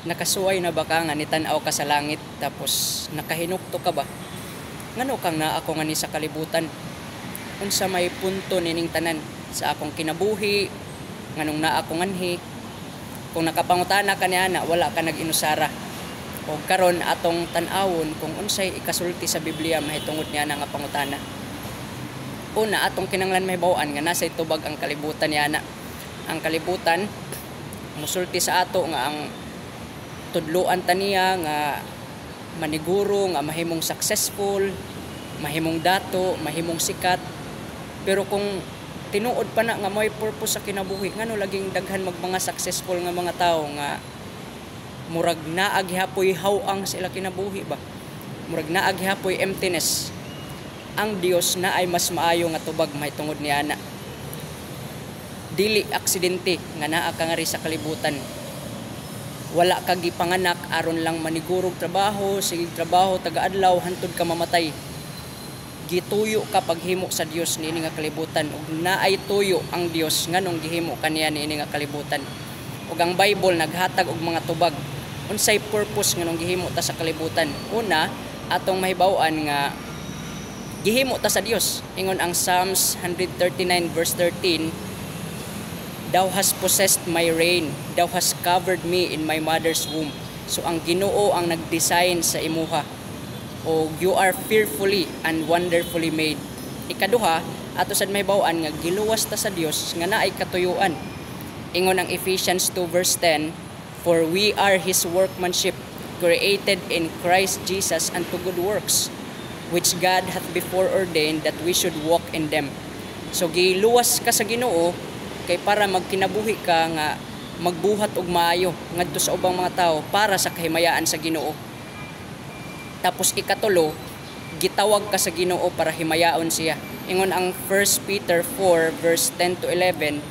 Nakasuway na ba ka nga nitanaw ka sa langit tapos nakahinukto ka ba? Ngano kang naa ako nga ni sa kalibutan? Unsa may punto nining tanan sa akong kinabuhi nganong naa ako nganhi? Kung nakapangutana ka niya na wala ka nag-inusara. O karon atong tan-awon kung unsay ikasulti sa Biblia mahitungod niya nga pangutana. Una atong kinanglan mahibaw-an nga nasa tubag ang kalibutan niya na. Ang kalibutan musulti sa ato nga ang tudloan taniya nga maniguro nga mahimong successful, mahimong dato, mahimong sikat. Pero kung tinuod pa na nga may purpose sa kinabuhi, ngano laging daghan mga successful nga mga tao nga murag naag hapoy hawang sila kinabuhi ba? Murag naag hapoy emptiness. Ang Dios na ay mas maayo nga tubag mahitungod niya na. Dili aksidente nga naa ka nga ri sa kalibutan. Wala ka gipanganak aron lang manigurog trabaho, sige trabaho taga-adlaw hantod ka mamatay. Gituyo ka paghimo sa Dios niini nga kalibutan ug naay tuyo ang Dios nganong gihimo kaniya niini nga kalibutan. Ug ang Bible naghatag og mga tubag. Unsay purpose nganong gihimo ta sa kalibutan? Una, atong mahibaw-an nga gihimo ta sa Dios. Ingon ang Psalms 139 verse 13, Thou hast possessed my reign, Thou hast covered me in my mother's womb. So ang Ginoo ang nag-design sa imuha. O you are fearfully and wonderfully made. Ikaduha, ato sad mahibaw-an nga giluwas ta sa Dios nga naay katuyuan. Ingon ang Ephesians 2 verse 10, For we are His workmanship, created in Christ Jesus unto good works, which God hath before ordained that we should walk in them. So giluwas ka sa Ginoo kay para magkinabuhi ka nga magbuhat og maayo ngadto sa ubang mga tao para sa kahimayaan sa Ginoo. Tapos ikatulo, gitawag ka sa Ginoo para himayaon siya. Ingon ang 1 Peter 4 verse 10 to 11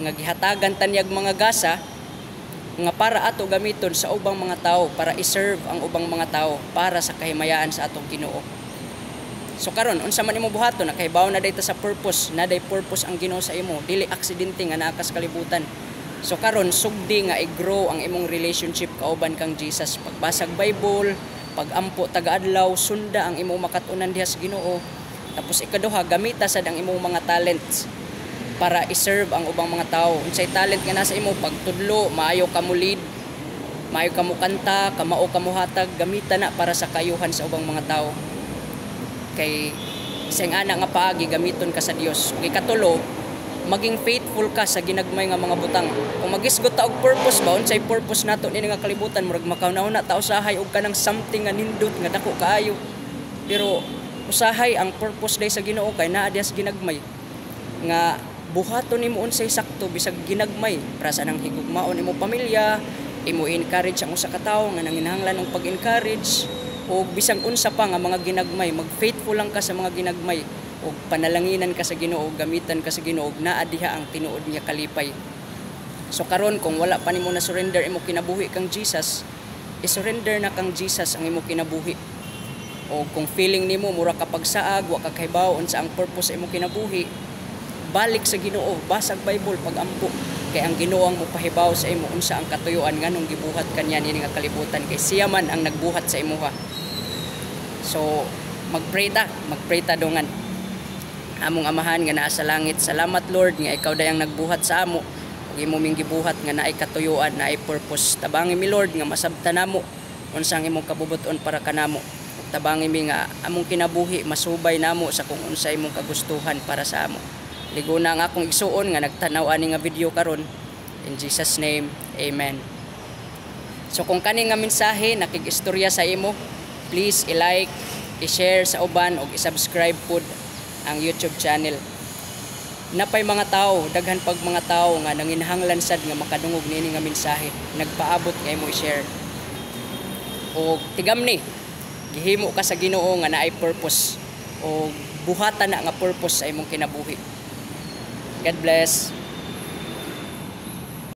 nga gihatagan tanyag mga gasa nga para ato gamiton sa ubang mga tao para iserve ang ubang mga tao para sa kahimayaan sa atong Ginoo. So karon unsa man imo buhaton nakahibaw na dayta sa purpose, na day purpose ang Ginoo sa imo, dili aksidente nga naa ka sa kalibutan. So karon sugdi nga i-grow ang imong relationship kauban kang Jesus. Pagbasag Bible, pagampo taga-adlaw, sunda ang imong makatunan diha sa Ginoo. Tapos ikaduha, gamita sad ang imong mga talents para i-serve ang ubang mga tao. Unsay talent nga nasa imo, pagtudlo, maayo ka mo lead, maayo ka mo kanta, kamao ka mo hatag, gamita na para sa kayuhan sa ubang mga tao. Kay isang ana nga paagi gamiton ka sa Dios. Kay katulo, maging faithful ka sa ginagmay nga mga butang. Kung magisgot ta og purpose ba, unsay purpose nato nini nga kalibutan, murag makauna-una ta usahay og kanang something nga nindot nga dako kaayo. Pero usahay ang purpose day sa Ginoo kay naa diha sa ginagmay nga buhaton nimo unsay sakto bisag ginagmay para sa nang higugmaon imo pamilya, imo encourage ang usa ka tawo nga nanginahanglan og pag-encourage o bisag unsa pa nga mga ginagmay, mag-faithful lang ka sa mga ginagmay o panalanginan ka sa Ginoo, gamitan ka sa Ginoo, naa diha ang tinuod niya kalipay. So karon kung wala pa nimo na surrender imo kinabuhi kang Jesus, i-surrender na kang Jesus ang imo kinabuhi. O kung feeling nimo mura ka pagsaag, wa ka kahibaw unsa ang purpose sa imo kinabuhi, balik sa Ginoo, basag Bible, pagampo. Kay ang Ginoo ang mopahibaw sa imo unsa ang katuyuan nganong gibuhat kaniya nini nga kalibutan kay siya man ang nagbuhat sa imuha. So magpray ta dongan. Among Amahan nga naa sa langit, salamat Lord nga ikaw dayang nagbuhat sa amo. Ug imo ming gibuhat nga naay katuyuan, naay purpose. Tabangi mi Lord nga masabtan namo unsa ang imong kabubuton para kanamo. Ug tabangi mi nga among kinabuhi masubay namo sa kung unsa imong kagustuhan para sa amo. Ligo na nga akong igsuon nga nagtanaw ani nga video karon. In Jesus name, amen. So kung kani nga mensahe nakig-istorya sa imo, please i-like, i-share sa uban ug i-subscribe pod ang YouTube channel. Napay mga tao, daghan pag mga tao nga nanginhanglan sad nga makadungog niini nga mensahe, nagpaabot nga imo i-share. O tigam ni, gihimo ka sa Ginoo nga naay purpose o buhatan na nga purpose sa imong kinabuhi. God bless.